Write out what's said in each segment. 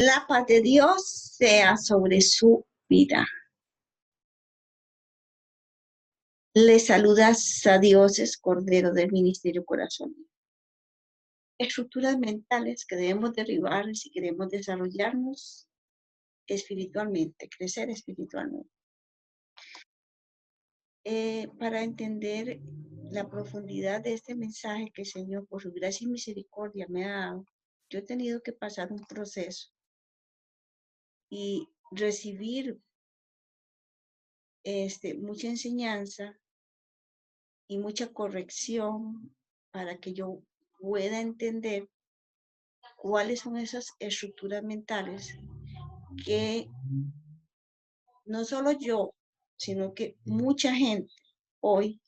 La paz de Dios sea sobre su vida. Le saludas a Dios, es Cordero del Ministerio Corazón. Estructuras mentales que debemos derribar si queremos desarrollarnos espiritualmente, crecer espiritualmente. Para entender la profundidad de este mensaje que el Señor, por su gracia y misericordia, me ha dado, yo he tenido que pasar un proceso y recibir mucha enseñanza y mucha corrección para que yo pueda entender cuáles son esas estructuras mentales que no solo yo, sino que mucha gente hoy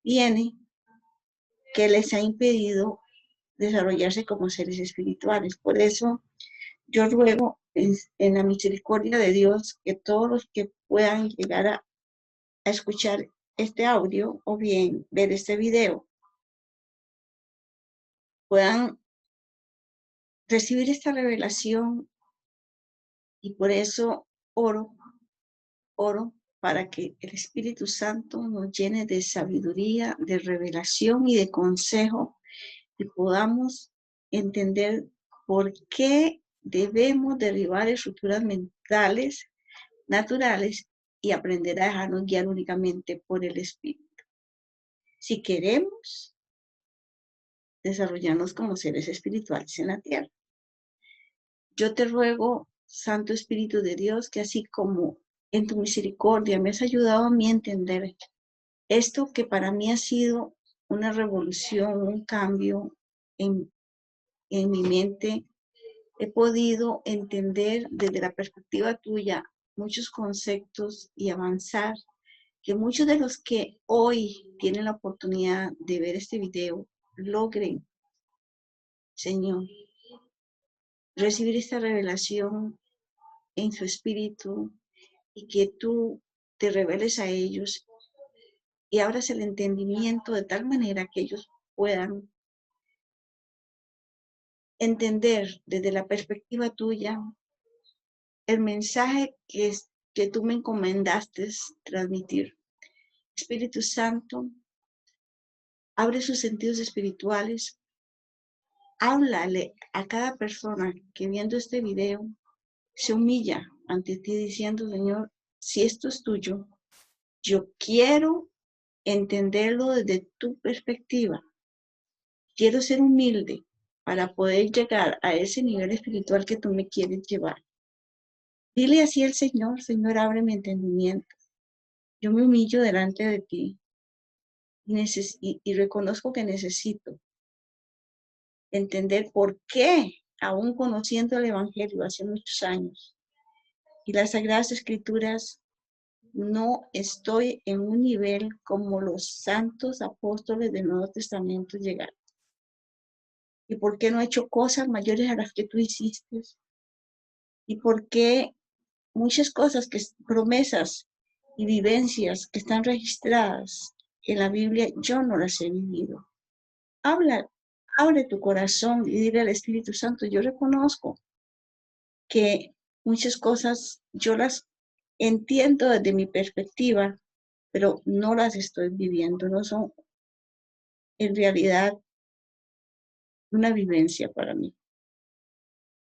tiene que les ha impedido desarrollarse como seres espirituales. Por eso yo ruego en la misericordia de Dios que todos los que puedan llegar a escuchar este audio o bien ver este video puedan recibir esta revelación, y por eso oro para que el Espíritu Santo nos llene de sabiduría, de revelación y de consejo, y podamos entender por qué debemos derribar estructuras mentales naturales y aprender a dejarnos guiar únicamente por el Espíritu. Si queremos desarrollarnos como seres espirituales en la tierra. Yo te ruego, Santo Espíritu de Dios, que así como en tu misericordia me has ayudado a mí a entender esto que para mí ha sido una revolución, un cambio en mi mente, he podido entender desde la perspectiva tuya muchos conceptos y avanzar, que muchos de los que hoy tienen la oportunidad de ver este video logren, Señor, recibir esta revelación en su espíritu, y que tú te reveles a ellos y abras el entendimiento de tal manera que ellos puedan entender desde la perspectiva tuya el mensaje que tú me encomendaste transmitir. Espíritu Santo, abre sus sentidos espirituales, háblale a cada persona que viendo este video se humilla ante ti diciendo, Señor, si esto es tuyo, yo quiero entenderlo desde tu perspectiva. Quiero ser humilde para poder llegar a ese nivel espiritual que tú me quieres llevar. Dile así al Señor, Señor, abre mi entendimiento. Yo me humillo delante de ti y reconozco que necesito entender por qué, aún conociendo el Evangelio hace muchos años y las Sagradas Escrituras, no estoy en un nivel como los santos apóstoles del Nuevo Testamento llegaron. ¿Y por qué no he hecho cosas mayores a las que tú hiciste? ¿Y por qué muchas cosas, promesas y vivencias que están registradas en la Biblia, yo no las he vivido? Abre tu corazón y dile al Espíritu Santo, yo reconozco que muchas cosas yo las entiendo desde mi perspectiva, pero no las estoy viviendo, no son en realidad una vivencia para mí.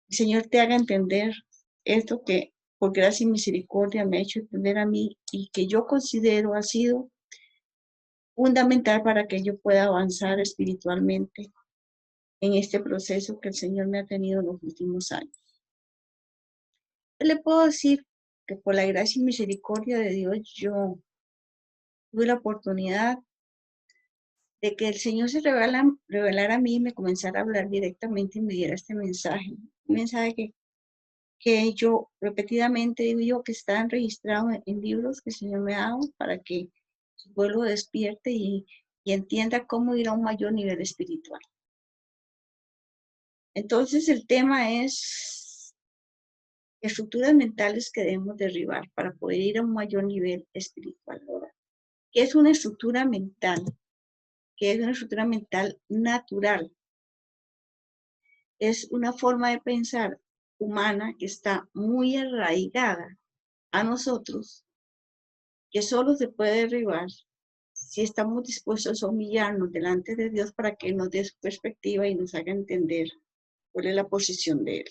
El Señor te haga entender esto que por gracia y misericordia me ha hecho entender a mí y que yo considero ha sido fundamental para que yo pueda avanzar espiritualmente en este proceso que el Señor me ha tenido en los últimos años. Yo le puedo decir que por la gracia y misericordia de Dios yo tuve la oportunidad de que el Señor se revelara a mí y me comenzara a hablar directamente y me diera este mensaje. Un mensaje que yo repetidamente digo que están registrados en libros que el Señor me ha dado para que su pueblo despierte y entienda cómo ir a un mayor nivel espiritual. Entonces el tema es estructuras mentales que debemos derribar para poder ir a un mayor nivel espiritual. Ahora, ¿qué es una estructura mental? ¿Qué es una estructura mental natural? Es una forma de pensar humana que está muy arraigada a nosotros, que solo se puede derribar si estamos dispuestos a humillarnos delante de Dios para que Él nos dé su perspectiva y nos haga entender cuál es la posición de Él.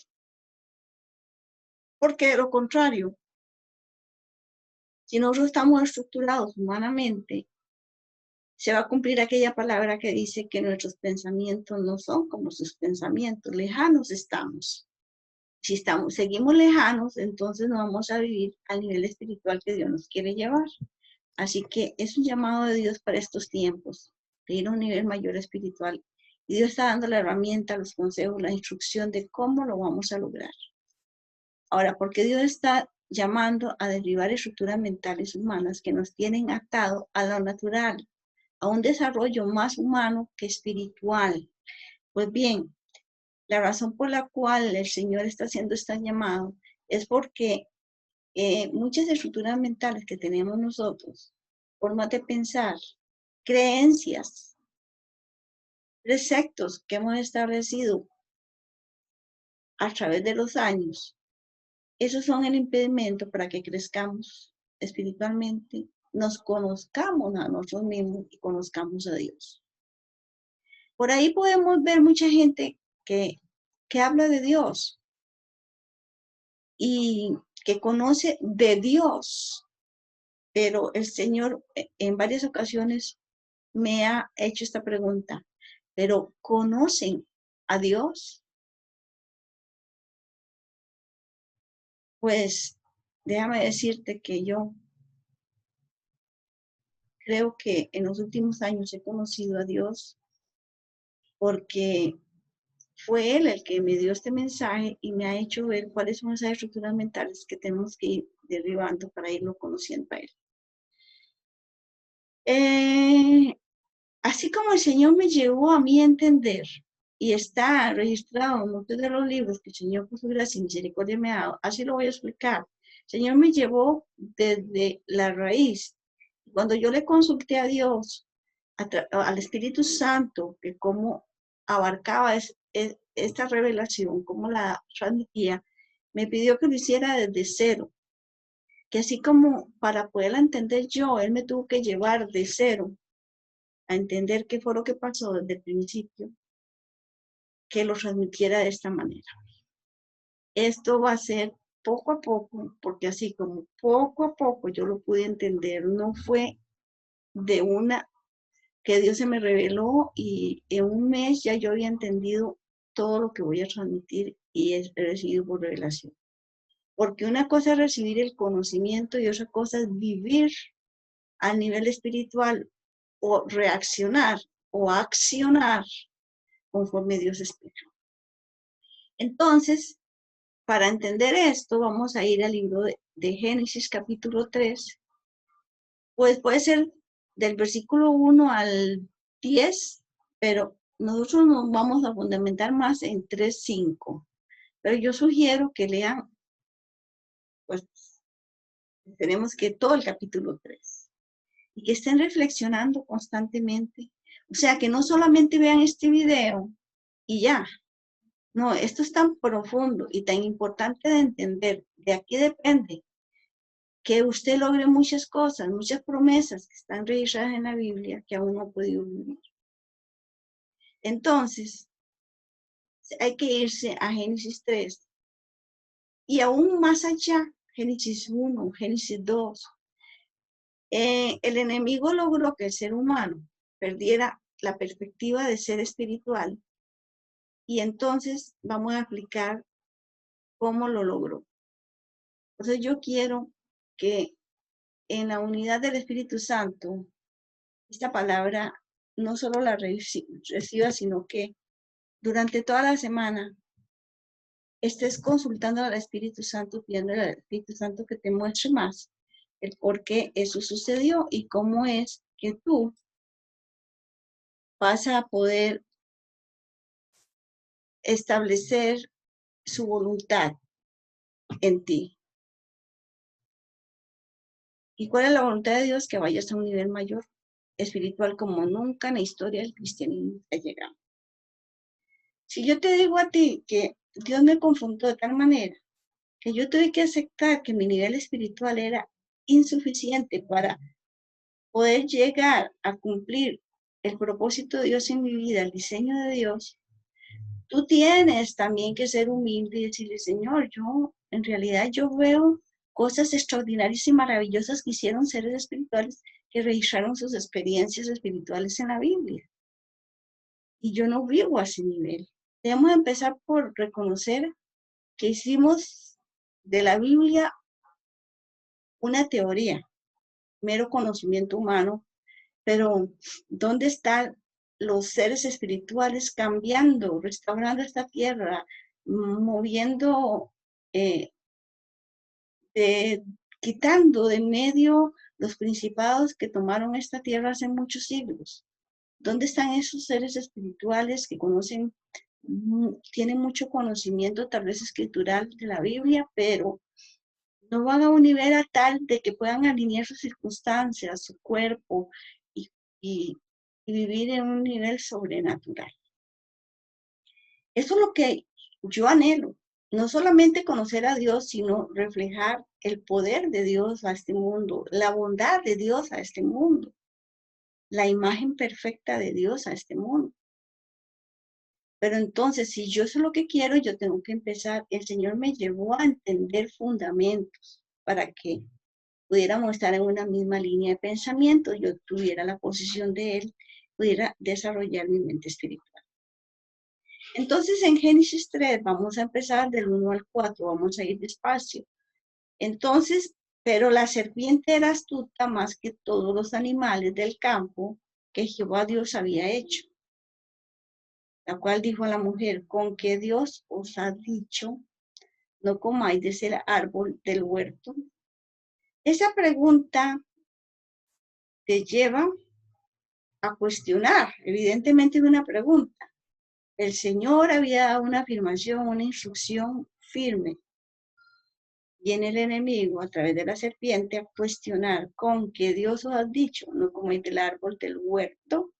Porque de lo contrario, si nosotros estamos estructurados humanamente, se va a cumplir aquella palabra que dice que nuestros pensamientos no son como sus pensamientos, lejanos estamos. Si seguimos lejanos, entonces no vamos a vivir al nivel espiritual que Dios nos quiere llevar. Así que es un llamado de Dios para estos tiempos, de ir a un nivel mayor espiritual. Y Dios está dando la herramienta, los consejos, la instrucción de cómo lo vamos a lograr. Ahora, porque Dios está llamando a derribar estructuras mentales humanas que nos tienen atado a lo natural, a un desarrollo más humano que espiritual. Pues bien, la razón por la cual el Señor está haciendo este llamado es porque muchas estructuras mentales que tenemos nosotros, formas de pensar, creencias, preceptos que hemos establecido a través de los años, esos son el impedimento para que crezcamos espiritualmente, nos conozcamos a nosotros mismos y conozcamos a Dios. Por ahí podemos ver mucha gente que habla de Dios y que conoce de Dios, pero el Señor en varias ocasiones me ha hecho esta pregunta, ¿pero conocen a Dios? Pues déjame decirte que yo creo que en los últimos años he conocido a Dios porque fue Él el que me dio este mensaje y me ha hecho ver cuáles son esas estructuras mentales que tenemos que ir derribando para irlo conociendo a Él. Así como el Señor me llevó a mí a entender y está registrado en muchos de los libros que el Señor por su gracia y misericordia me ha dado, así lo voy a explicar. El Señor me llevó desde la raíz. Cuando yo le consulté a Dios, al Espíritu Santo, que cómo abarcaba esta revelación, cómo la transmitía, me pidió que lo hiciera desde cero. Que así como para poderla entender yo, Él me tuvo que llevar de cero a entender qué fue lo que pasó desde el principio, que lo transmitiera de esta manera. Esto va a ser poco a poco, porque así como poco a poco yo lo pude entender, no fue de una que Dios se me reveló y en un mes ya yo había entendido todo lo que voy a transmitir y he recibido por revelación. Porque una cosa es recibir el conocimiento y otra cosa es vivir a nivel espiritual o reaccionar o accionar conforme Dios espera. Entonces, para entender esto, vamos a ir al libro de Génesis capítulo 3, pues puede ser del versículo 1 al 10, pero nosotros nos vamos a fundamentar más en 3, 5. Pero yo sugiero que lean, pues tenemos que todo el capítulo 3 y que estén reflexionando constantemente. O sea, que no solamente vean este video y ya. No, esto es tan profundo y tan importante de entender. De aquí depende que usted logre muchas cosas, muchas promesas que están registradas en la Biblia que aún no ha podido vivir. Entonces, hay que irse a Génesis 3 y aún más allá, Génesis 1, Génesis 2. El enemigo logró que el ser humano perdiera la perspectiva de ser espiritual y entonces vamos a explicar cómo lo logró. Entonces yo quiero que en la unidad del Espíritu Santo, esta palabra no solo la reciba, sino que durante toda la semana estés consultando al Espíritu Santo, pidiendo al Espíritu Santo que te muestre más el por qué eso sucedió y cómo es que tú vas a poder establecer su voluntad en ti. ¿Y cuál es la voluntad de Dios? Que vayas a un nivel mayor espiritual como nunca en la historia del cristianismo ha llegado. Si yo te digo a ti que Dios me confrontó de tal manera que yo tuve que aceptar que mi nivel espiritual era insuficiente para poder llegar a cumplir el propósito de Dios en mi vida, el diseño de Dios. Tú tienes también que ser humilde y decirle, Señor, en realidad yo veo cosas extraordinarias y maravillosas que hicieron seres espirituales que registraron sus experiencias espirituales en la Biblia. Y yo no vivo a ese nivel. Debemos empezar por reconocer que hicimos de la Biblia una teoría, mero conocimiento humano, pero ¿dónde están los seres espirituales cambiando, restaurando esta tierra, moviendo, eh, quitando de medio los principados que tomaron esta tierra hace muchos siglos? ¿Dónde están esos seres espirituales que conocen, tienen mucho conocimiento tal vez escritural de la Biblia, pero no van a un nivel a tal de que puedan alinear sus circunstancias, su cuerpo y, y, y vivir en un nivel sobrenatural? Eso es lo que yo anhelo. No solamente conocer a Dios, sino reflejar el poder de Dios a este mundo, la bondad de Dios a este mundo, la imagen perfecta de Dios a este mundo. Pero entonces, si yo eso es lo que quiero, yo tengo que empezar. El Señor me llevó a entender fundamentos para que pudiéramos estar en una misma línea de pensamiento, yo tuviera la posición de Él, pudiera desarrollar mi mente espiritual. Entonces, en Génesis 3, vamos a empezar del 1 al 4, vamos a ir despacio. Entonces, pero la serpiente era astuta más que todos los animales del campo que Jehová Dios había hecho, la cual dijo a la mujer, ¿con qué Dios os ha dicho, no comáis de ese árbol del huerto? Esa pregunta te lleva a cuestionar, evidentemente es una pregunta. El Señor había dado una afirmación, una instrucción firme. Viene el enemigo a través de la serpiente a cuestionar, ¿con qué Dios os ha dicho, no comáis del árbol del huerto?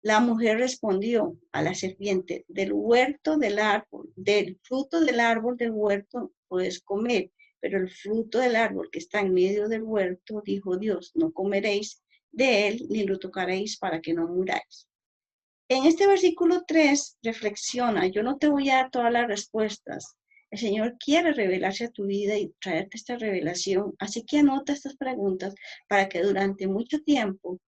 La mujer respondió a la serpiente, del huerto del árbol, del fruto del árbol del huerto puedes comer, pero el fruto del árbol que está en medio del huerto, dijo Dios, no comeréis de él ni lo tocaréis para que no muráis. En este versículo 3 reflexiona, yo no te voy a dar todas las respuestas. El Señor quiere revelarse a tu vida y traerte esta revelación, así que anota estas preguntas para que durante mucho tiempo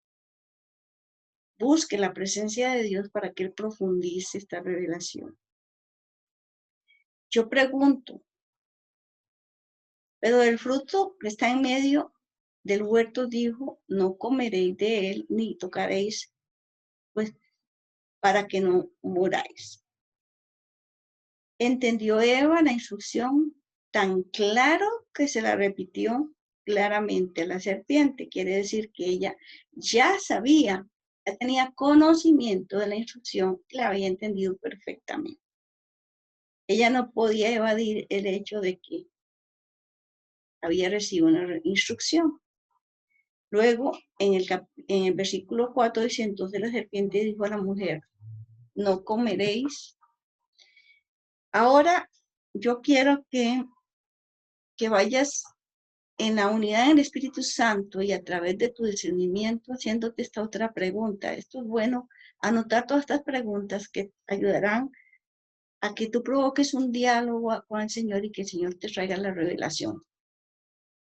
busque la presencia de Dios para que Él profundice esta revelación. Yo pregunto, pero el fruto que está en medio del huerto dijo, no comeréis de él ni tocaréis, pues para que no muráis. ¿Entendió Eva la instrucción tan claro que se la repitió claramente a la serpiente? Quiere decir que ella ya sabía, ya tenía conocimiento de la instrucción, la había entendido perfectamente. Ella no podía evadir el hecho de que había recibido una instrucción. Luego, en el versículo 4 dice, entonces la serpiente dijo a la mujer, no comeréis. Ahora, yo quiero que vayas en la unidad del Espíritu Santo y a través de tu discernimiento haciéndote esta otra pregunta. Esto es bueno, anotar todas estas preguntas que ayudarán a que tú provoques un diálogo con el Señor y que el Señor te traiga la revelación.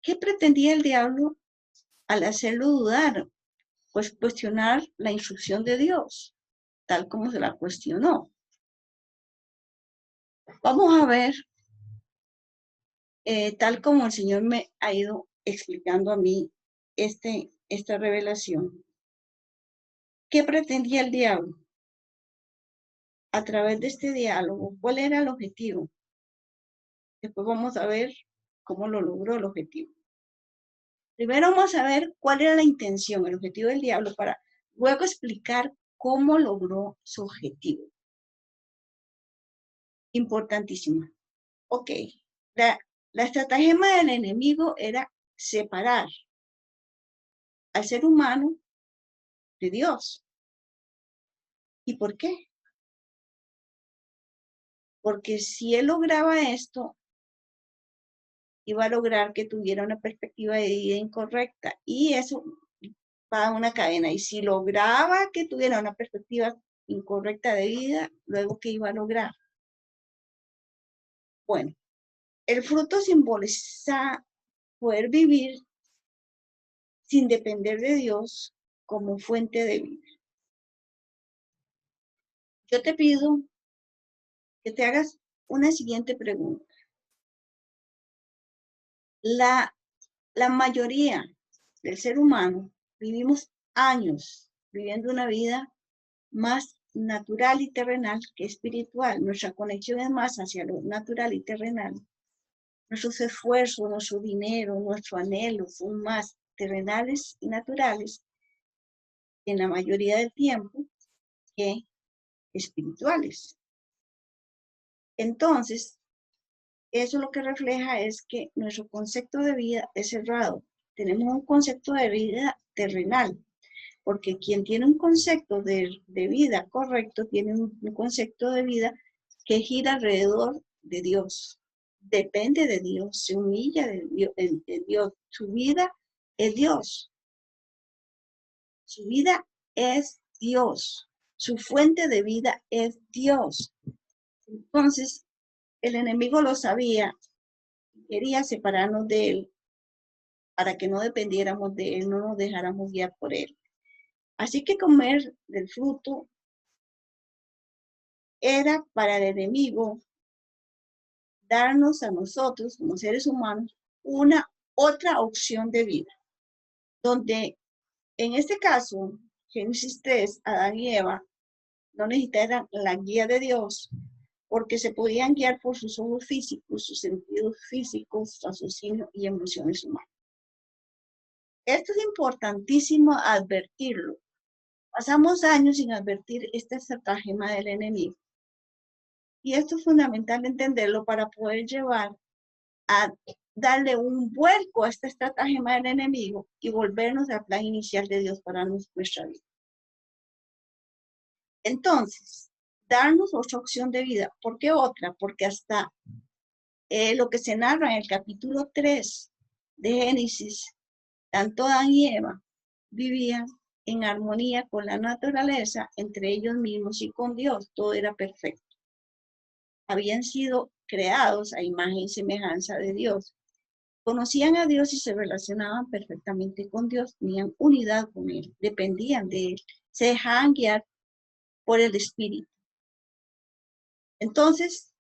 ¿Qué pretendía el diablo al hacerlo dudar? Pues cuestionar la instrucción de Dios, tal como se la cuestionó. Vamos a ver, tal como el Señor me ha ido explicando a mí esta revelación. ¿Qué pretendía el diablo? A través de este diálogo, ¿cuál era el objetivo? Después vamos a ver cómo lo logró el objetivo. Primero vamos a ver cuál era la intención, el objetivo del diablo, para luego explicar cómo logró su objetivo. Importantísimo. Ok, la estratagema del enemigo era separar al ser humano de Dios. ¿Y por qué? Porque si él lograba esto, iba a lograr que tuviera una perspectiva de vida incorrecta. Y eso va a una cadena. Y si lograba que tuviera una perspectiva incorrecta de vida, luego ¿qué iba a lograr? Bueno, el fruto simboliza poder vivir sin depender de Dios como fuente de vida. Yo te pido que te hagas una siguiente pregunta. La mayoría del ser humano vivimos años viviendo una vida más natural y terrenal que espiritual. Nuestra conexión es más hacia lo natural y terrenal. Nuestros esfuerzos, nuestro dinero, nuestro anhelo son más terrenales y naturales en la mayoría del tiempo que espirituales. Entonces, eso lo que refleja es que nuestro concepto de vida es cerrado. Tenemos un concepto de vida terrenal, porque quien tiene un concepto de vida correcto, tiene un concepto de vida que gira alrededor de Dios. Depende de Dios, se humilla de Dios. Su vida es Dios. Su vida es Dios. Su fuente de vida es Dios. Entonces, el enemigo lo sabía, quería separarnos de él para que no dependiéramos de él, no nos dejáramos guiar por él. Así que comer del fruto era para el enemigo darnos a nosotros, como seres humanos, una otra opción de vida, donde en este caso, Génesis 3, Adán y Eva no necesitaban la guía de Dios, porque se podían guiar por sus ojos físicos, sus sentidos físicos, raciocinio y emociones humanas. Esto es importantísimo advertirlo. Pasamos años sin advertir esta estratagema del enemigo. Y esto es fundamental entenderlo para poder llevar a darle un vuelco a esta estratagema del enemigo y volvernos al plan inicial de Dios para nuestra vida. Entonces, darnos otra opción de vida. ¿Por qué otra? Porque hasta lo que se narra en el capítulo 3 de Génesis, tanto Adán y Eva vivían en armonía con la naturaleza, entre ellos mismos y con Dios. Todo era perfecto. Habían sido creados a imagen y semejanza de Dios. Conocían a Dios y se relacionaban perfectamente con Dios, tenían unidad con Él, dependían de Él, se dejaban guiar por el Espíritu. Entonces,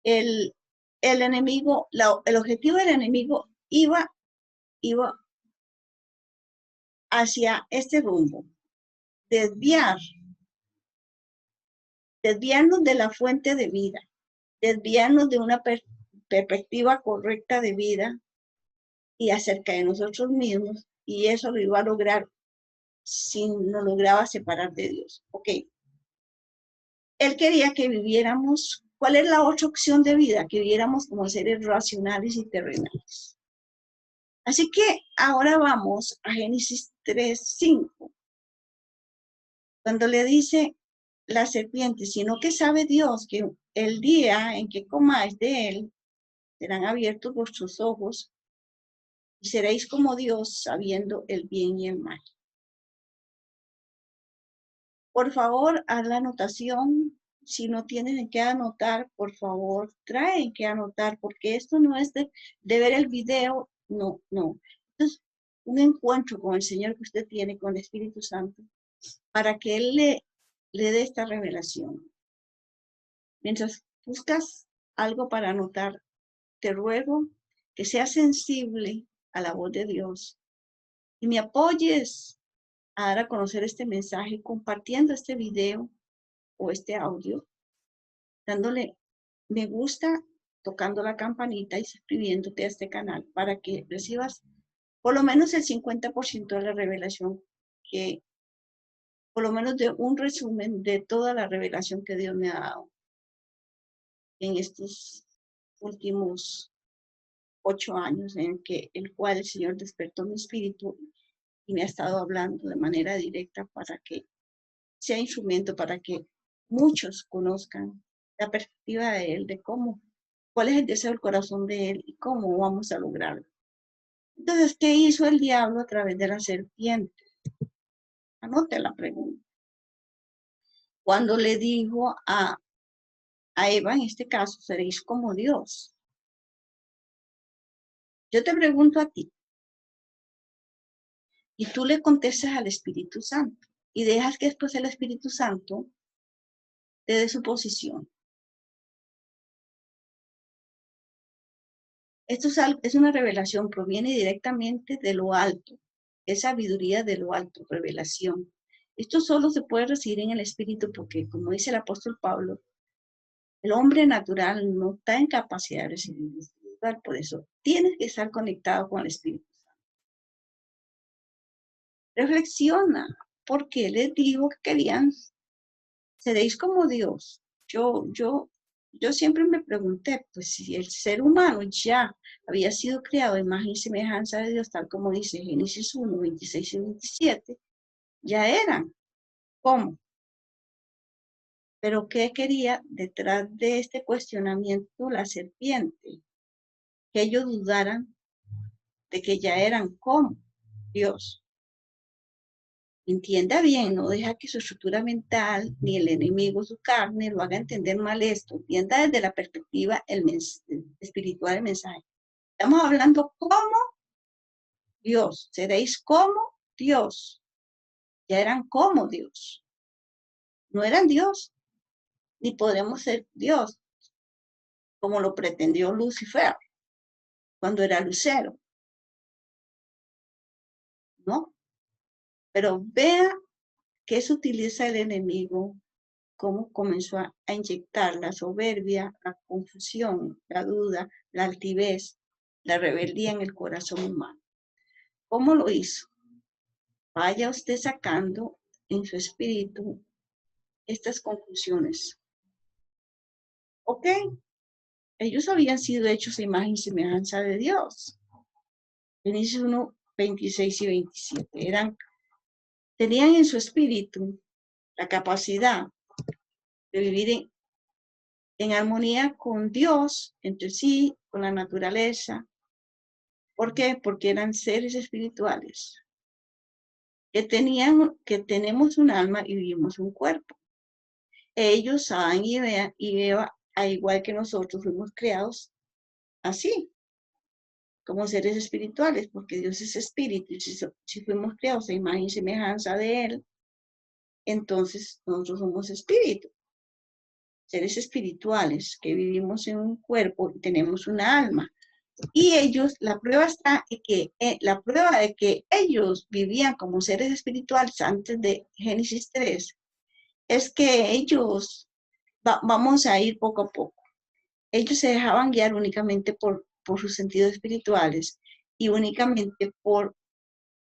el enemigo, el objetivo del enemigo iba hacia este rumbo, desviarnos de la fuente de vida, desviarnos de una perspectiva correcta de vida y acerca de nosotros mismos, y eso lo iba a lograr si nos lograba separar de Dios. Ok. Él quería que viviéramos, ¿cuál es la otra opción de vida? Que viviéramos como seres racionales y terrenales. Así que ahora vamos a Génesis 3:5, cuando le dice la serpiente, sino que sabe Dios que el día en que comáis de él, serán abiertos vuestros ojos y seréis como Dios, sabiendo el bien y el mal. Por favor, haz la anotación. Si no tienes en qué anotar, por favor, trae en qué anotar, porque esto no es de ver el video, no. Esto es un encuentro con el Señor que usted tiene, con el Espíritu Santo, para que Él le dé esta revelación. Mientras buscas algo para anotar, te ruego que seas sensible a la voz de Dios y me apoyes a dar a conocer este mensaje compartiendo este video o este audio, dándole me gusta, tocando la campanita y suscribiéndote a este canal para que recibas por lo menos el 50% de la revelación, que por lo menos de un resumen de toda la revelación que Dios me ha dado en estos últimos 8 años, en el cual el Señor despertó mi espíritu y me ha estado hablando de manera directa para que sea instrumento para que muchos conozcan la perspectiva de él, de cómo, cuál es el deseo del corazón de él y cómo vamos a lograrlo. Entonces, ¿qué hizo el diablo a través de la serpiente? Anote la pregunta. Cuando le dijo a Eva, en este caso, seréis como Dios. Yo te pregunto a ti, y tú le contestas al Espíritu Santo, y dejas que después el Espíritu Santo te dé su posición. Esto es una revelación, proviene directamente de lo alto, es sabiduría de lo alto, revelación. Esto solo se puede recibir en el Espíritu porque, como dice el apóstol Pablo, el hombre natural no está en capacidad de recibir el espiritual, por eso tienes que estar conectado con el Espíritu Santo. Reflexiona, porque les digo que querían, seréis como Dios. Yo siempre me pregunté, pues si el ser humano ya había sido creado a imagen y semejanza de Dios, tal como dice Génesis 1, 26 y 27, ya eran. ¿Cómo? Pero ¿qué quería detrás de este cuestionamiento la serpiente? Que ellos dudaran de que ya eran como Dios. Entienda bien, no deja que su estructura mental ni el enemigo, su carne, lo haga entender mal esto. Entienda desde la perspectiva espiritual del mensaje. Estamos hablando como Dios. Seréis como Dios. Ya eran como Dios. No eran Dios, ni podremos ser Dios, como lo pretendió Lucifer cuando era lucero. ¿No? Pero vea qué se utiliza el enemigo, cómo comenzó a inyectar la soberbia, la confusión, la duda, la altivez, la rebeldía en el corazón humano. ¿Cómo lo hizo? Vaya usted sacando en su espíritu estas conclusiones. ¿Ok? Ellos habían sido hechos a imagen y semejanza de Dios. Génesis 1, 26 y 27. Tenían en su espíritu la capacidad de vivir en armonía con Dios, entre sí, con la naturaleza. ¿Por qué? Porque eran seres espirituales que tenemos un alma y vivimos un cuerpo. Ellos, Adán y Eva, al igual que nosotros, fuimos creados así, como seres espirituales, porque Dios es espíritu, y si fuimos creados a imagen y semejanza de Él, entonces nosotros somos espíritu, seres espirituales que vivimos en un cuerpo y tenemos una alma. Y ellos, la prueba de que ellos vivían como seres espirituales antes de Génesis 3, es que ellos, vamos a ir poco a poco, ellos se dejaban guiar únicamente por sus sentidos espirituales y únicamente por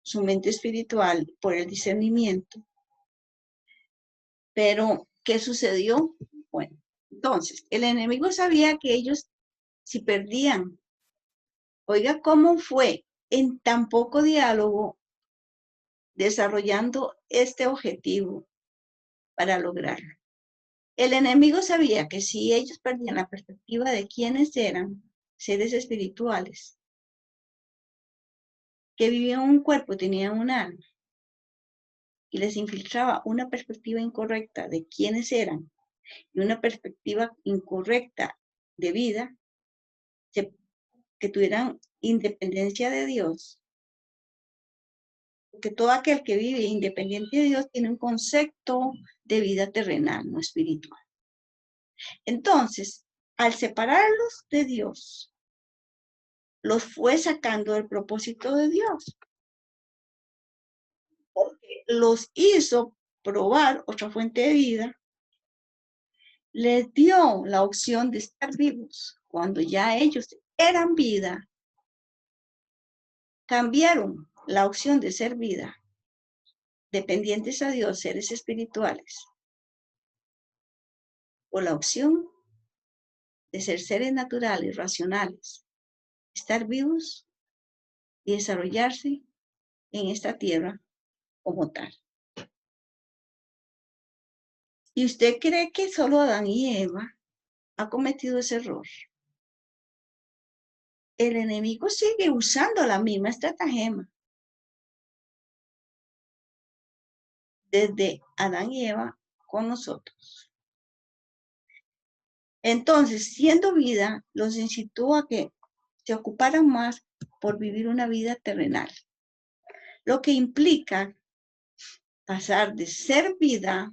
su mente espiritual, por el discernimiento. Pero, ¿qué sucedió? Bueno, entonces, el enemigo sabía que ellos, si perdían, oiga, ¿cómo fue en tan poco diálogo desarrollando este objetivo para lograrlo? El enemigo sabía que si ellos perdían la perspectiva de quiénes eran seres espirituales, que vivían en un cuerpo, tenían un alma, y les infiltraba una perspectiva incorrecta de quiénes eran y una perspectiva incorrecta de vida, que tuvieran independencia de Dios, porque todo aquel que vive independiente de Dios tiene un concepto de vida terrenal, no espiritual. Entonces, al separarlos de Dios, los fue sacando del propósito de Dios, porque los hizo probar otra fuente de vida, les dio la opción de estar vivos cuando ya ellos eran vida, cambiaron la opción de ser vida, dependientes a Dios, seres espirituales, por la opción de ser seres naturales, racionales, estar vivos y desarrollarse en esta tierra como tal. ¿Y usted cree que solo Adán y Eva ha cometido ese error. El enemigo sigue usando la misma estratagema. Desde Adán y Eva con nosotros. Entonces, siendo vida, los incitó a que se ocuparan más por vivir una vida terrenal, lo que implica pasar de ser vida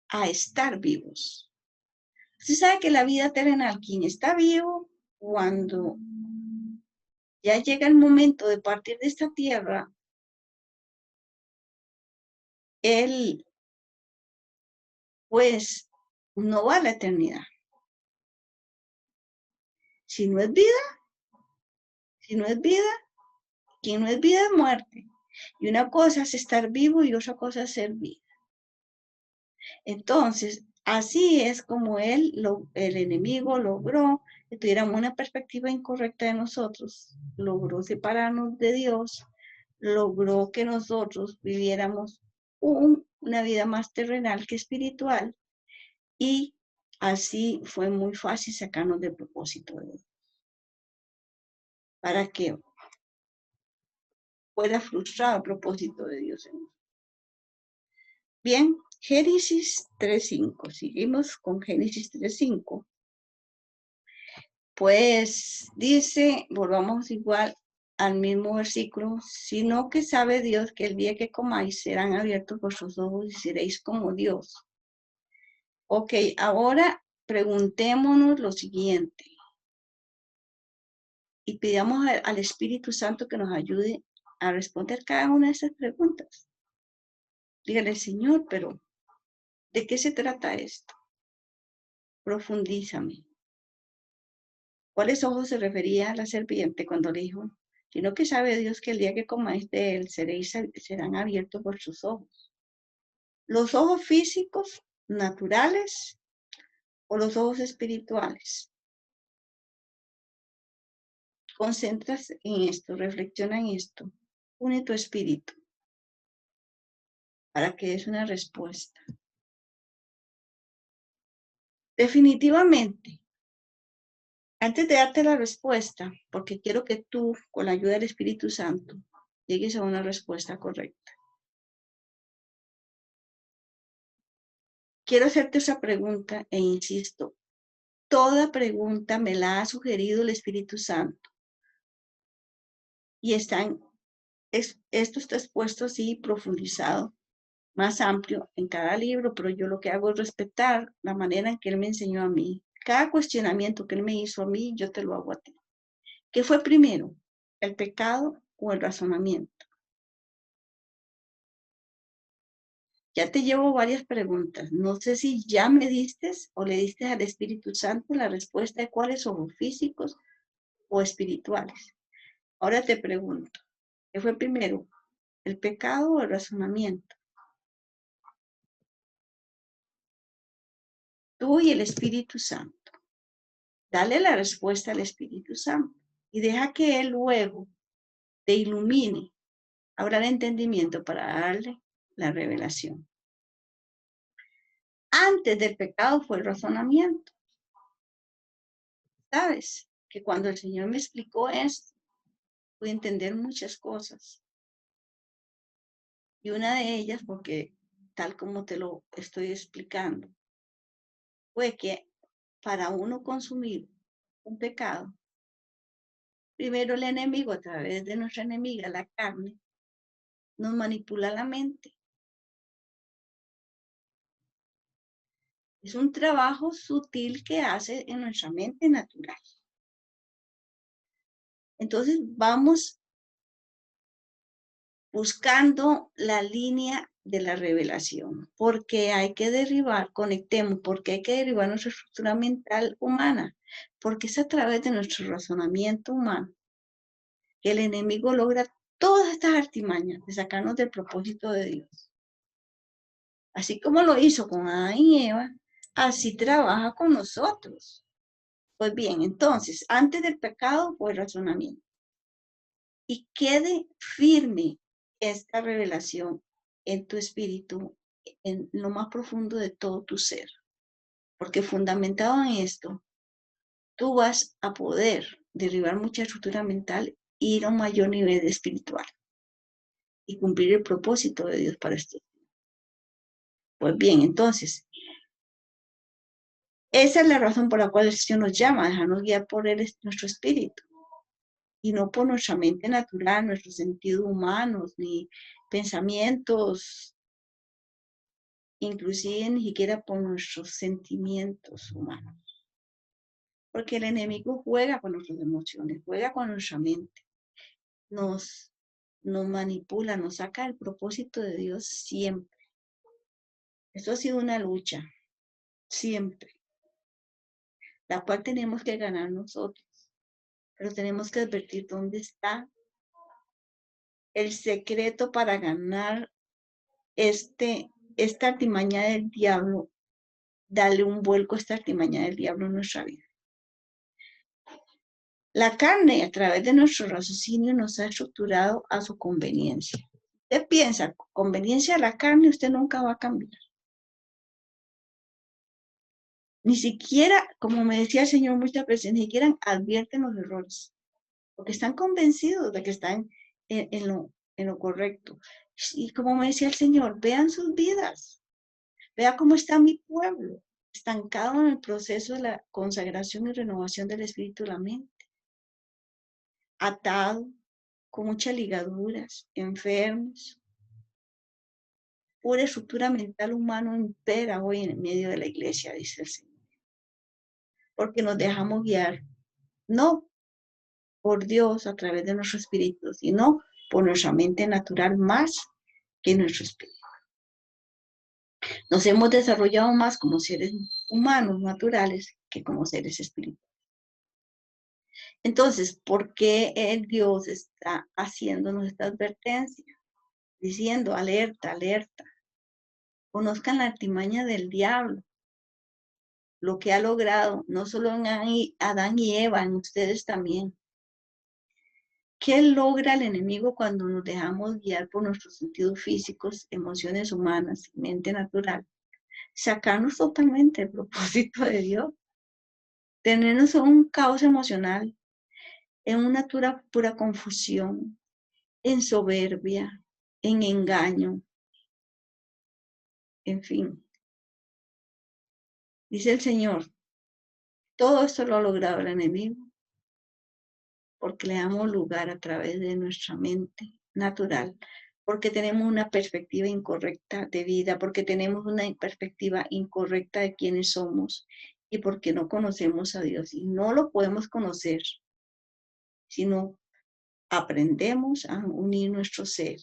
a estar vivos. Usted sabe que la vida terrenal, quien está vivo, cuando ya llega el momento de partir de esta tierra, él pues no va a la eternidad. Si no es vida, quien no es vida es muerte. Y una cosa es estar vivo y otra cosa es ser vida. Entonces, así es como el enemigo logró que tuviéramos una perspectiva incorrecta de nosotros, logró separarnos de Dios, logró que nosotros viviéramos una vida más terrenal que espiritual, y así fue muy fácil sacarnos del propósito de Dios, para que fuera frustrado el propósito de Dios en nosotros. Bien, Génesis 3.5. Seguimos con Génesis 3.5. Pues dice, volvamos igual al mismo versículo, sino que sabe Dios que el día que comáis serán abiertos vuestros ojos y seréis como Dios. Ok, ahora preguntémonos lo siguiente y pidamos al Espíritu Santo que nos ayude a responder cada una de esas preguntas. Dígale, Señor, pero ¿de qué se trata esto? Profundízame. ¿Cuáles ojos se refería a la serpiente cuando le dijo, sino que sabe Dios que el día que comáis de él serán abiertos vuestros ojos? ¿Los ojos físicos, naturales, o los ojos espirituales? Concéntrate en esto, reflexiona en esto, une tu espíritu para que des una respuesta. Definitivamente, antes de darte la respuesta, porque quiero que tú, con la ayuda del Espíritu Santo, llegues a una respuesta correcta. Quiero hacerte esa pregunta e insisto, toda pregunta me la ha sugerido el Espíritu Santo. Y esto está expuesto así, profundizado, más amplio en cada libro, pero yo lo que hago es respetar la manera en que Él me enseñó a mí. Cada cuestionamiento que Él me hizo a mí, yo te lo hago a ti. ¿Qué fue primero, el pecado o el razonamiento? Ya te llevo varias preguntas. No sé si ya me diste o le diste al Espíritu Santo la respuesta de cuáles son físicos o espirituales. Ahora te pregunto, ¿qué fue primero, el pecado o el razonamiento? Tú y el Espíritu Santo. Dale la respuesta al Espíritu Santo y deja que Él luego te ilumine, abra el entendimiento para darle la revelación. Antes del pecado fue el razonamiento. ¿Sabes? Que cuando el Señor me explicó esto, pude entender muchas cosas. Y una de ellas, porque tal como te lo estoy explicando, fue que para uno consumir un pecado, primero el enemigo, a través de nuestra enemiga, la carne, nos manipula la mente. Es un trabajo sutil que hace en nuestra mente natural. Entonces vamos buscando la línea de la revelación, porque hay que derribar, conectemos, porque hay que derribar nuestra estructura mental humana, porque es a través de nuestro razonamiento humano que el enemigo logra todas estas artimañas de sacarnos del propósito de Dios. Así como lo hizo con Adán y Eva, así trabaja con nosotros. Pues bien, entonces, antes del pecado fue el razonamiento. Y quede firme esta revelación en tu espíritu, en lo más profundo de todo tu ser. Porque fundamentado en esto, tú vas a poder derribar mucha estructura mental e ir a un mayor nivel espiritual y cumplir el propósito de Dios para esto. Pues bien, entonces, esa es la razón por la cual el Señor nos llama, a dejarnos guiar por Él, nuestro espíritu, y no por nuestra mente natural, nuestros sentidos humanos, ni pensamientos, inclusive ni siquiera por nuestros sentimientos humanos. Porque el enemigo juega con nuestras emociones, juega con nuestra mente, nos manipula, nos saca del propósito de Dios siempre. Esto ha sido una lucha, siempre, la cual tenemos que ganar nosotros, pero tenemos que advertir dónde está el secreto para ganar esta artimaña del diablo, darle un vuelco a esta artimaña del diablo en nuestra vida. La carne, a través de nuestro raciocinio, nos ha estructurado a su conveniencia. Usted piensa, conveniencia a la carne, usted nunca va a cambiar. Ni siquiera, como me decía el Señor muchas veces, ni siquiera advierten los errores, porque están convencidos de que están en lo correcto. Y como me decía el Señor, vean sus vidas, vea cómo está mi pueblo, estancado en el proceso de la consagración y renovación del espíritu y la mente, atado, con muchas ligaduras, enfermos. Pura estructura mental humana impera hoy en medio de la iglesia, dice el Señor. Porque nos dejamos guiar, no por Dios a través de nuestro espíritu, sino por nuestra mente natural más que nuestro espíritu. Nos hemos desarrollado más como seres humanos, naturales, que como seres espirituales. Entonces, ¿por qué el Dios está haciéndonos esta advertencia? Diciendo, alerta, alerta. Conozcan la artimaña del diablo, lo que ha logrado, no solo en Adán y Eva, en ustedes también. ¿Qué logra el enemigo cuando nos dejamos guiar por nuestros sentidos físicos, emociones humanas y mente natural? Sacarnos totalmente del propósito de Dios. Tenernos en un caos emocional, en una pura confusión, en soberbia, en engaño, en fin. Dice el Señor, todo esto lo ha logrado el enemigo porque le damos lugar a través de nuestra mente natural, porque tenemos una perspectiva incorrecta de vida, porque tenemos una perspectiva incorrecta de quiénes somos y porque no conocemos a Dios. Y no lo podemos conocer, sino aprendemos a unir nuestro ser,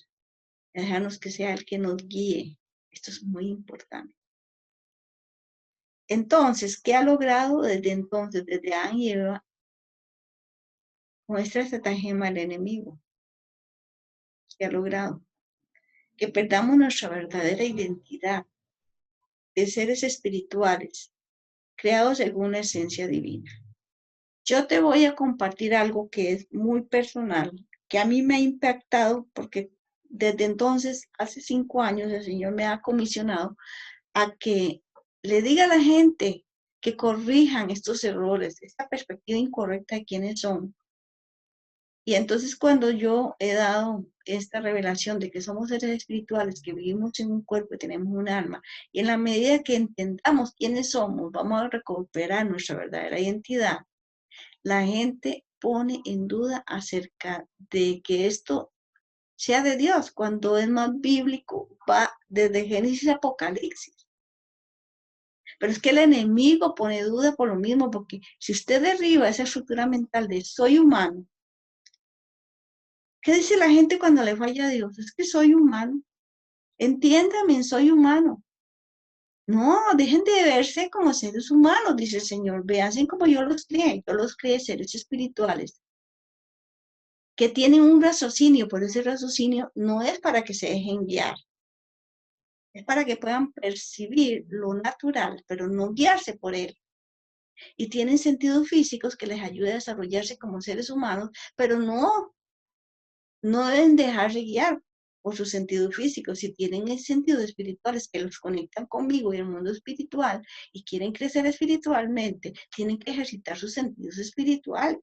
a dejarnos que sea el que nos guíe. Esto es muy importante. Entonces, ¿qué ha logrado desde entonces, desde Adán y Eva, nuestra estratagema del enemigo? ¿Qué ha logrado? Que perdamos nuestra verdadera identidad de seres espirituales, creados según una esencia divina. Yo te voy a compartir algo que es muy personal, que a mí me ha impactado porque desde entonces, hace 5 años, el Señor me ha comisionado a que le diga a la gente que corrijan estos errores, esta perspectiva incorrecta de quiénes son. Y entonces cuando yo he dado esta revelación de que somos seres espirituales, que vivimos en un cuerpo y tenemos un alma, y en la medida que entendamos quiénes somos, vamos a recuperar nuestra verdadera identidad, la gente pone en duda acerca de que esto sea de Dios, cuando es más bíblico, va desde Génesis a Apocalipsis. Pero es que el enemigo pone duda por lo mismo, porque si usted derriba esa estructura mental de soy humano, ¿qué dice la gente cuando le falla a Dios? Es que soy humano. Entiéndame, soy humano. No, dejen de verse como seres humanos, dice el Señor. Véanse como yo los crié. Yo los crié seres espirituales que tienen un raciocinio, pero ese raciocinio no es para que se dejen guiar. Es para que puedan percibir lo natural, pero no guiarse por él. Y tienen sentidos físicos que les ayudan a desarrollarse como seres humanos, pero no deben dejarse guiar por sus sentidos físicos. Si tienen sentidos espirituales que los conectan conmigo y el mundo espiritual y quieren crecer espiritualmente, tienen que ejercitar sus sentidos espirituales.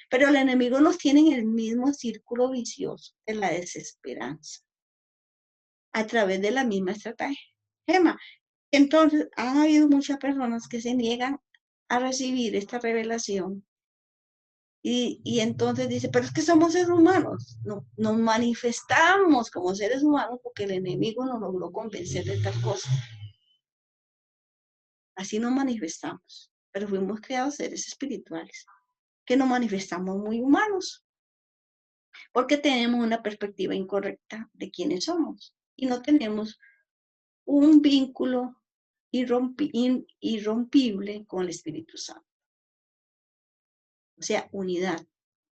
Pero el enemigo nos tiene en el mismo círculo vicioso de la desesperanza, a través de la misma estratagema. Entonces, han habido muchas personas que se niegan a recibir esta revelación. Y entonces dice, pero es que somos seres humanos, no, nos manifestamos como seres humanos porque el enemigo nos logró convencer de tal cosa. Así nos manifestamos, pero fuimos creados seres espirituales, que nos manifestamos muy humanos, porque tenemos una perspectiva incorrecta de quiénes somos y no tenemos un vínculo irrompible con el Espíritu Santo. O sea, unidad,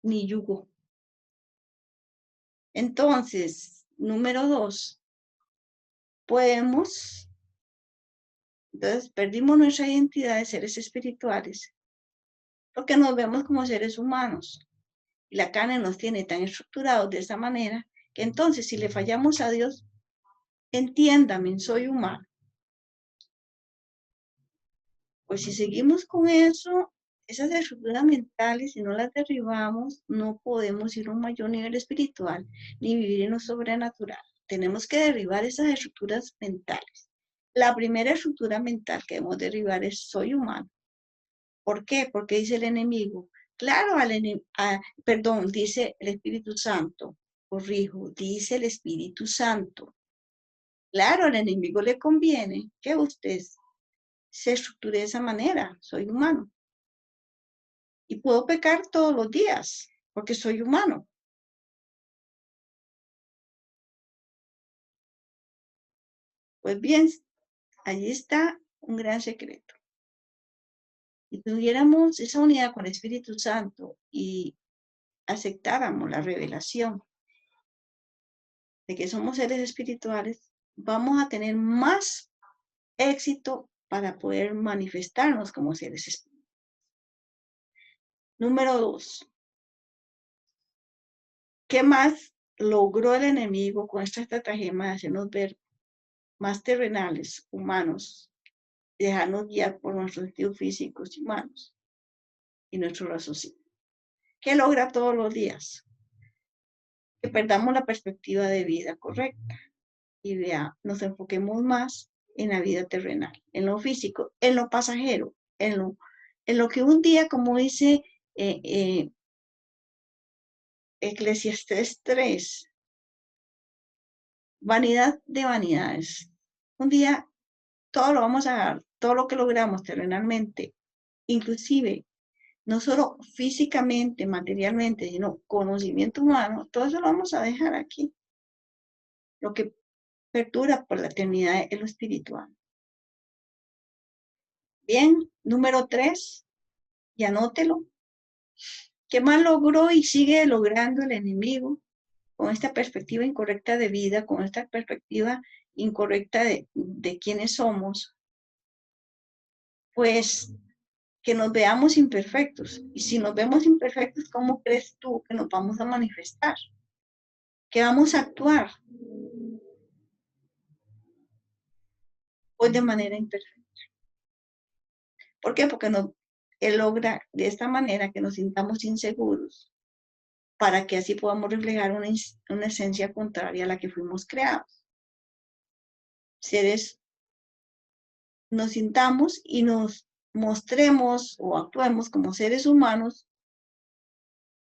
ni yugo. Entonces, número 2, entonces perdimos nuestra identidad de seres espirituales porque nos vemos como seres humanos y la carne nos tiene tan estructurados de esa manera que entonces si le fallamos a Dios, entiéndame, soy humano. Pues si seguimos con eso, esas estructuras mentales, si no las derribamos, no podemos ir a un mayor nivel espiritual ni vivir en lo sobrenatural. Tenemos que derribar esas estructuras mentales. La primera estructura mental que debemos derribar es soy humano. ¿Por qué? Porque dice el enemigo. Claro, dice el Espíritu Santo. Corrijo, dice el Espíritu Santo. Claro, al enemigo le conviene que usted se estructure de esa manera. Soy humano. Y puedo pecar todos los días, porque soy humano. Pues bien, allí está un gran secreto. Si tuviéramos esa unidad con el Espíritu Santo y aceptáramos la revelación de que somos seres espirituales, vamos a tener más éxito para poder manifestarnos como seres espirituales. Número 2. ¿Qué más logró el enemigo con esta estratagema de hacernos ver más terrenales, humanos, dejarnos guiar por nuestros sentidos físicos y humanos y nuestro raciocinio? ¿Qué logra todos los días? Que perdamos la perspectiva de vida correcta y nos enfoquemos más en la vida terrenal, en lo físico, en lo pasajero, en lo que un día, como dice Eclesiastés 3, vanidad de vanidades. Un día todo lo vamos a dar, todo lo que logramos terrenalmente, inclusive no solo físicamente, materialmente, sino conocimiento humano, todo eso lo vamos a dejar aquí. Lo que perdura por la eternidad es lo espiritual. Bien, número 3, y anótelo. ¿Qué más logró y sigue logrando el enemigo con esta perspectiva incorrecta de vida, con esta perspectiva incorrecta de quiénes somos? Pues que nos veamos imperfectos. Y si nos vemos imperfectos, ¿cómo crees tú que nos vamos a manifestar? ¿Que vamos a actuar? Pues de manera imperfecta. ¿Por qué? Porque él logra de esta manera que nos sintamos inseguros para que así podamos reflejar una esencia contraria a la que fuimos creados. Nos sintamos y nos mostremos o actuemos como seres humanos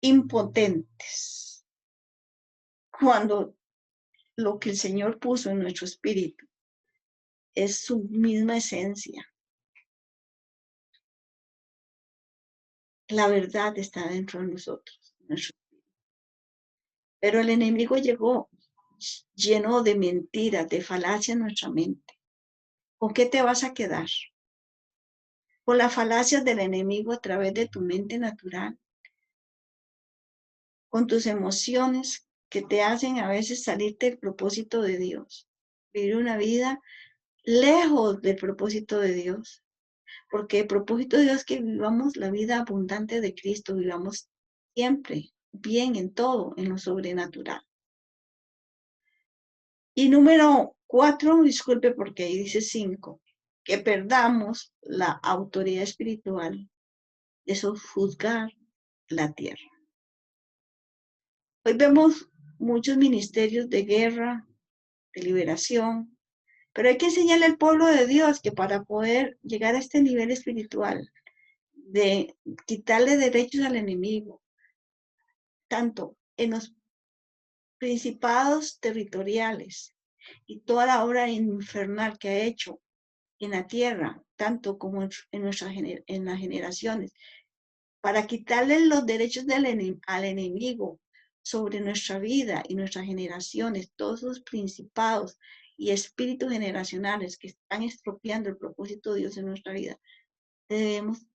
impotentes, cuando lo que el Señor puso en nuestro espíritu es su misma esencia. La verdad está dentro de nosotros. Pero el enemigo llegó lleno de mentiras, de falacias en nuestra mente. ¿Con qué te vas a quedar? Con las falacias del enemigo a través de tu mente natural, con tus emociones que te hacen a veces salirte del propósito de Dios, vivir una vida lejos del propósito de Dios, porque el propósito de Dios es que vivamos la vida abundante de Cristo, vivamos siempre bien en todo, en lo sobrenatural. Y número 4, disculpe porque ahí dice 5, que perdamos la autoridad espiritual de sojuzgar la tierra. Hoy vemos muchos ministerios de guerra, de liberación, pero hay que enseñarle al pueblo de Dios que para poder llegar a este nivel espiritual, de quitarle derechos al enemigo, tanto en los principados territoriales y toda la obra infernal que ha hecho en la tierra, tanto como en las generaciones, para quitarle los derechos al enemigo sobre nuestra vida y nuestras generaciones, todos los principados y espíritus generacionales que están estropeando el propósito de Dios en nuestra vida. Debemos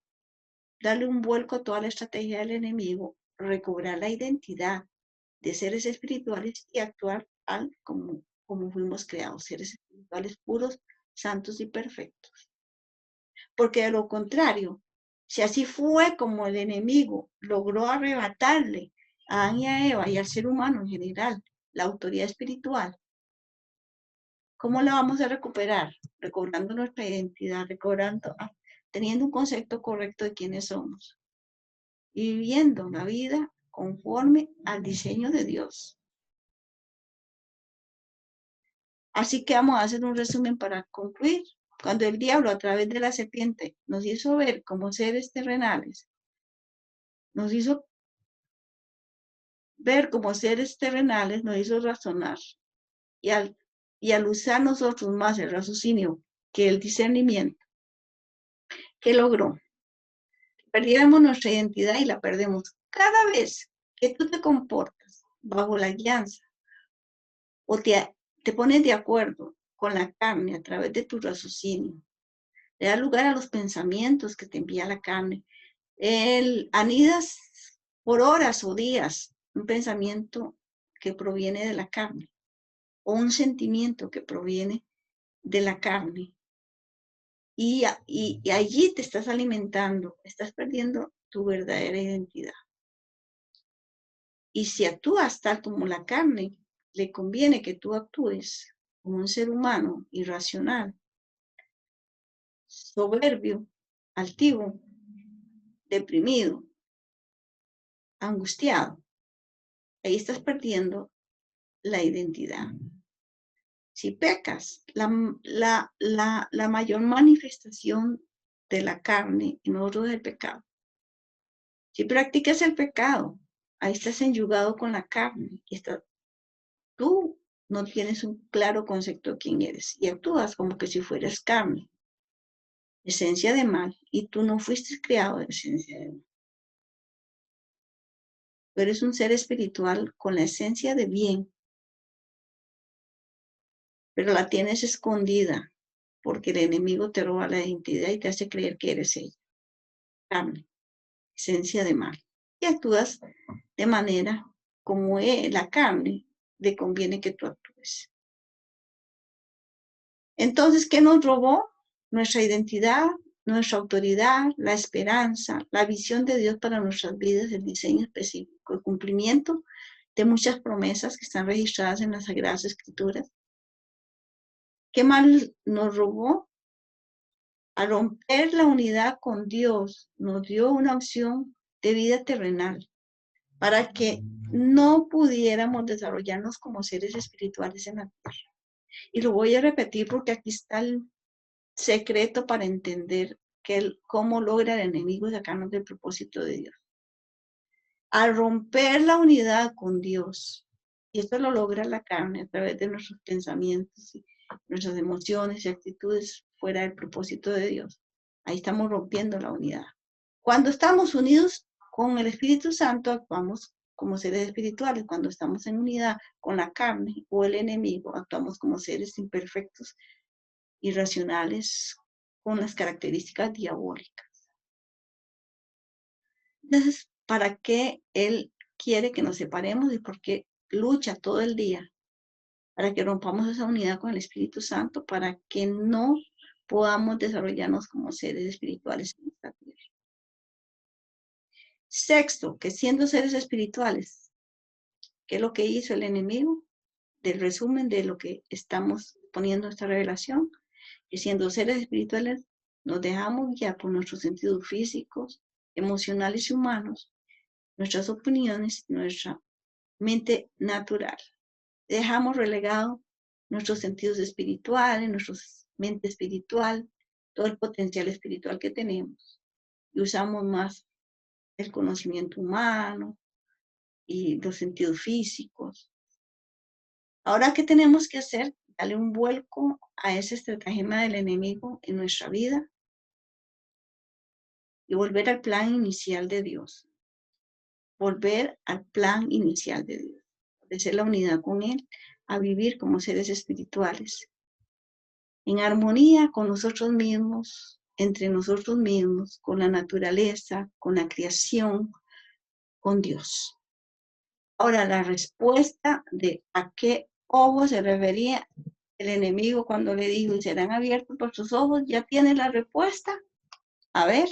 darle un vuelco a toda la estrategia del enemigo, recobrar la identidad de seres espirituales y actuar como fuimos creados, seres espirituales puros, santos y perfectos. Porque de lo contrario, si así fue como el enemigo logró arrebatarle a Adán y a Eva y al ser humano en general la autoridad espiritual, ¿cómo la vamos a recuperar? Recobrando nuestra identidad, teniendo un concepto correcto de quiénes somos y viviendo la vida conforme al diseño de Dios. Así que vamos a hacer un resumen para concluir. Cuando el diablo a través de la serpiente nos hizo ver como seres terrenales, nos hizo ver como seres terrenales, nos hizo razonar. Y al usar nosotros más el raciocinio que el discernimiento, ¿qué logró? Perdiéramos nuestra identidad y la perdemos. Cada vez que tú te comportas bajo la guianza o te pones de acuerdo con la carne a través de tu raciocinio, le da lugar a los pensamientos que te envía la carne. Anidas por horas o días un pensamiento que proviene de la carne o un sentimiento que proviene de la carne. Y allí te estás alimentando, estás perdiendo tu verdadera identidad. Y si actúas tal como la carne, le conviene que tú actúes como un ser humano irracional, soberbio, altivo, deprimido, angustiado. Ahí estás perdiendo la identidad. Si pecas, la mayor manifestación de la carne en nosotros es el pecado. Si practicas el pecado, ahí estás enyugado con la carne y tú no tienes un claro concepto de quién eres y actúas como que si fueras carne, esencia de mal, y tú no fuiste creado de esencia de mal. Tú eres un ser espiritual con la esencia de bien, pero la tienes escondida porque el enemigo te roba la identidad y te hace creer que eres ella, carne, esencia de mal. Y actúas de manera como la carne le conviene que tú actúes. Entonces, ¿qué nos robó? Nuestra identidad, nuestra autoridad, la esperanza, la visión de Dios para nuestras vidas, el diseño específico, el cumplimiento de muchas promesas que están registradas en las Sagradas Escrituras. ¿Qué más nos robó? Al romper la unidad con Dios, nos dio una opción de vida terrenal para que no pudiéramos desarrollarnos como seres espirituales en la tierra. Y lo voy a repetir porque aquí está el secreto para entender cómo logra el enemigo sacarnos del propósito de Dios. Al romper la unidad con Dios, y esto lo logra la carne a través de nuestros pensamientos y nuestras emociones y actitudes fuera del propósito de Dios, ahí estamos rompiendo la unidad. Cuando estamos unidos con el Espíritu Santo, actuamos como seres espirituales. Cuando estamos en unidad con la carne o el enemigo, actuamos como seres imperfectos, irracionales, con las características diabólicas. Entonces, ¿para qué Él quiere que nos separemos y por qué lucha todo el día? Para que rompamos esa unidad con el Espíritu Santo, para que no podamos desarrollarnos como seres espirituales en esta tierra. Sexto, que siendo seres espirituales, ¿qué es lo que hizo el enemigo? del resumen de lo que estamos poniendo en esta revelación, que siendo seres espirituales nos dejamos guiar por nuestros sentidos físicos, emocionales y humanos, nuestras opiniones, nuestra mente natural. Dejamos relegado nuestros sentidos espirituales, nuestra mente espiritual, todo el potencial espiritual que tenemos, y usamos más el conocimiento humano y los sentidos físicos. Ahora, ¿qué tenemos que hacer? Darle un vuelco a ese estratagema del enemigo en nuestra vida y volver al plan inicial de Dios. Volver al plan inicial de Dios. De ser la unidad con Él, a vivir como seres espirituales. En armonía con nosotros mismos, entre nosotros mismos, con la naturaleza, con la creación, con Dios. Ahora, la respuesta de a qué ojos se refería el enemigo cuando le dijo, y serán abiertos por sus ojos, ¿ya tiene la respuesta? A ver,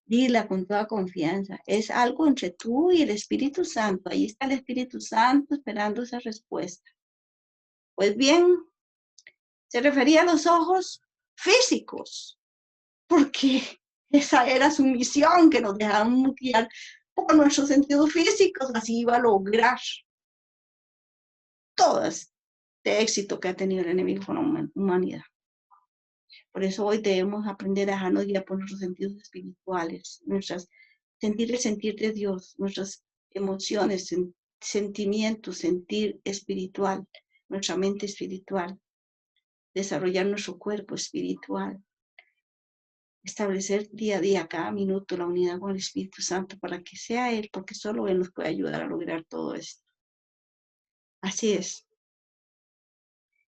dila con toda confianza. Es algo entre tú y el Espíritu Santo. Ahí está el Espíritu Santo esperando esa respuesta. Pues bien, se refería a los ojos físicos, porque esa era su misión, que nos dejaban guiar por nuestros sentidos físicos, así iba a lograr todo este éxito que ha tenido el enemigo con la humanidad. Por eso hoy debemos aprender a dejarnos guiar por nuestros sentidos espirituales, sentir el sentir de Dios, nuestras emociones, sentimientos, sentir espiritual, nuestra mente espiritual, desarrollar nuestro cuerpo espiritual, establecer día a día, cada minuto, la unidad con el Espíritu Santo para que sea Él, porque solo Él nos puede ayudar a lograr todo esto. Así es.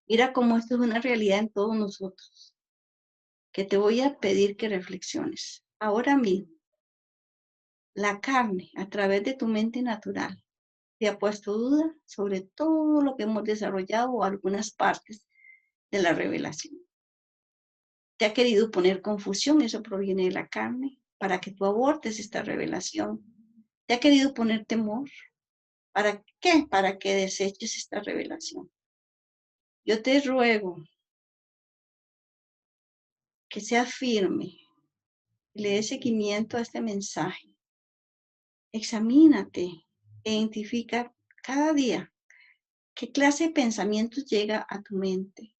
Mira cómo esto es una realidad en todos nosotros, que te voy a pedir que reflexiones. Ahora mismo, la carne, a través de tu mente natural, te ha puesto duda sobre todo lo que hemos desarrollado o algunas partes de la revelación. Te ha querido poner confusión, eso proviene de la carne, para que tú abortes esta revelación. Te ha querido poner temor. ¿Para qué? Para que deseches esta revelación. Yo te ruego que seas firme y le des seguimiento a este mensaje. Examínate e identifica cada día qué clase de pensamientos llega a tu mente.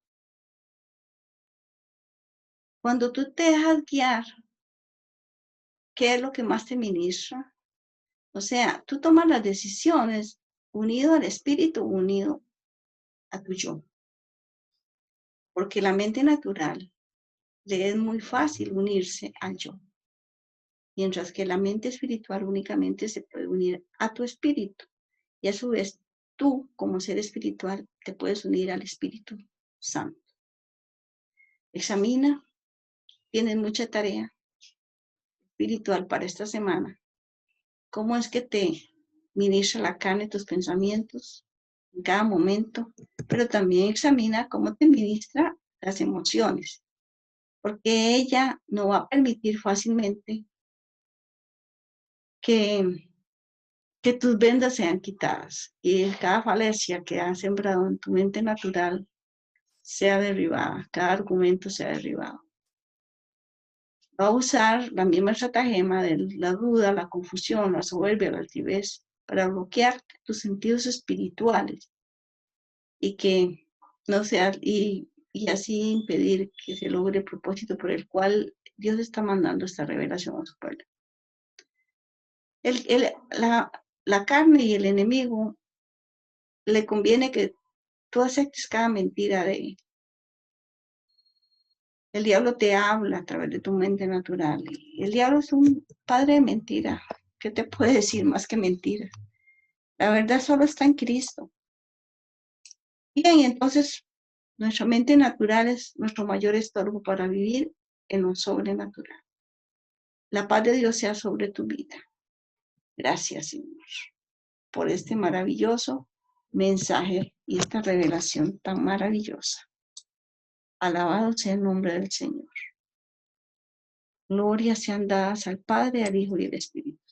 Cuando tú te dejas guiar, ¿qué es lo que más te ministra? O sea, tú tomas las decisiones unido al espíritu, unido a tu yo. Porque la mente natural le es muy fácil unirse al yo. Mientras que la mente espiritual únicamente se puede unir a tu espíritu. Y a su vez, tú, como ser espiritual, te puedes unir al Espíritu Santo. Examina, tienes mucha tarea espiritual para esta semana. ¿Cómo es que te ministra la carne tus pensamientos en cada momento? Pero también examina cómo te ministra las emociones, porque ella no va a permitir fácilmente que tus vendas sean quitadas y cada falacia que has sembrado en tu mente natural sea derribada, cada argumento sea derribado. Va a usar la misma estratagema de la duda, la confusión, la soberbia, la altivez, para bloquear tus sentidos espirituales y que no sea, y así impedir que se logre el propósito por el cual Dios está mandando esta revelación a su pueblo. La carne y el enemigo le conviene que tú aceptes cada mentira de él. El diablo te habla a través de tu mente natural. El diablo es un padre de mentira. ¿Qué te puede decir más que mentira? La verdad solo está en Cristo. Bien, entonces nuestra mente natural es nuestro mayor estorbo para vivir en lo sobrenatural. La paz de Dios sea sobre tu vida. Gracias, Señor, por este maravilloso mensaje y esta revelación tan maravillosa. Alabado sea el nombre del Señor. Gloria sean dadas al Padre, al Hijo y al Espíritu.